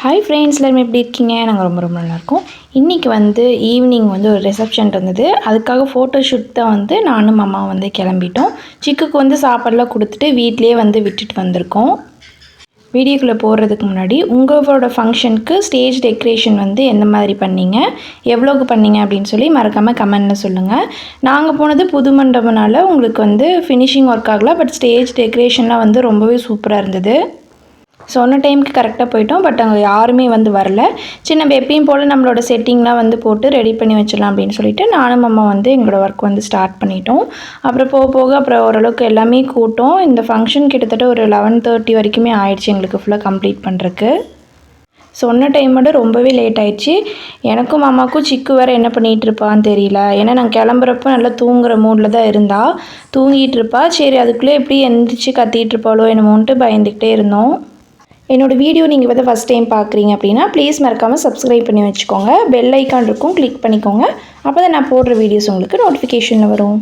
Hi friends, எல்லாரும் எப்படி இருக்கீங்க? நாங்கள் ரொம்ப ரொம்ப நல்லாயிருக்கோம். இன்றைக்கி வந்து ஈவினிங் வந்து ஒரு ரிசப்ஷன் இருந்தது. அதுக்காக ஃபோட்டோ ஷூட் தான் வந்து நானும் அம்மாவும் வந்து கிளம்பிட்டோம். சிக்குக்கு வந்து சாப்பாடெலாம் கொடுத்துட்டு வீட்டிலே வந்து விட்டுட்டு வந்திருக்கோம். வீடியோக்குள்ளே போடுறதுக்கு முன்னாடி உங்களோட ஃபங்க்ஷனுக்கு ஸ்டேஜ் டெக்கரேஷன் வந்து எந்த மாதிரி பண்ணீங்க, எவ்வளோக்கு பண்ணீங்க அப்படின்னு சொல்லி மறக்காமல் கமெண்டில் சொல்லுங்கள். நாங்கள் போனது புது மண்டபம்னால உங்களுக்கு வந்து ஃபினிஷிங் ஒர்க் ஆகலை, பட் ஸ்டேஜ் டெக்கரேஷன்லாம் வந்து ரொம்பவே சூப்பராக இருந்தது. சொன்ன டைமுக்கு கரெக்டாக போயிட்டோம். பட் அங்கே யாருமே வந்து வரல. நம்ம எப்பயும் போல் நம்மளோட செட்டிங்லாம் வந்து போட்டு ரெடி பண்ணி வச்சிடலாம் அப்படின்னு சொல்லிட்டு நானும் அம்மா வந்து எங்களோட ஒர்க் வந்து ஸ்டார்ட் பண்ணிட்டோம். அப்புறம் போக போக அப்புறம் ஓரளவுக்கு எல்லாமே கூட்டம். இந்த ஃபங்க்ஷன் கிட்டத்தட்ட ஒரு 11:30 வரைக்குமே ஆயிடுச்சு எங்களுக்கு ஃபுல்லாக கம்ப்ளீட் பண்ணுறக்கு. சொன்ன டைமோட ரொம்பவே லேட் ஆயிடுச்சு. எனக்கும் மாமாவுக்கும் சிக்கு வேறு என்ன பண்ணிகிட்டு இருப்பான்னு தெரியல. ஏன்னா நாங்கள் கிளம்புறப்போ நல்லா தூங்குகிற மூடில் தான் இருந்தா. தூங்கிட்டு இருப்பா. சரி அதுக்குள்ளே எப்படி எந்திரிச்சு கத்திட்டு இருப்பாளோ என்னமோன்ட்டு பயந்துக்கிட்டே இருந்தோம். என்னோடய வீடியோ நீங்கள் வந்து ஃபஸ்ட் டைம் பார்க்குறீங்க அப்படின்னா ப்ளீஸ் மறக்காமல் சப்ஸ்கிரைப் பண்ணி வச்சுக்கோங்க. பெல் ஐக்கான் இருக்கும், கிளிக் பண்ணிக்கோங்க. அப்போ தான் நான் போடுற வீடியோஸ் உங்களுக்கு நோட்டிஃபிகேஷனில் வரும்.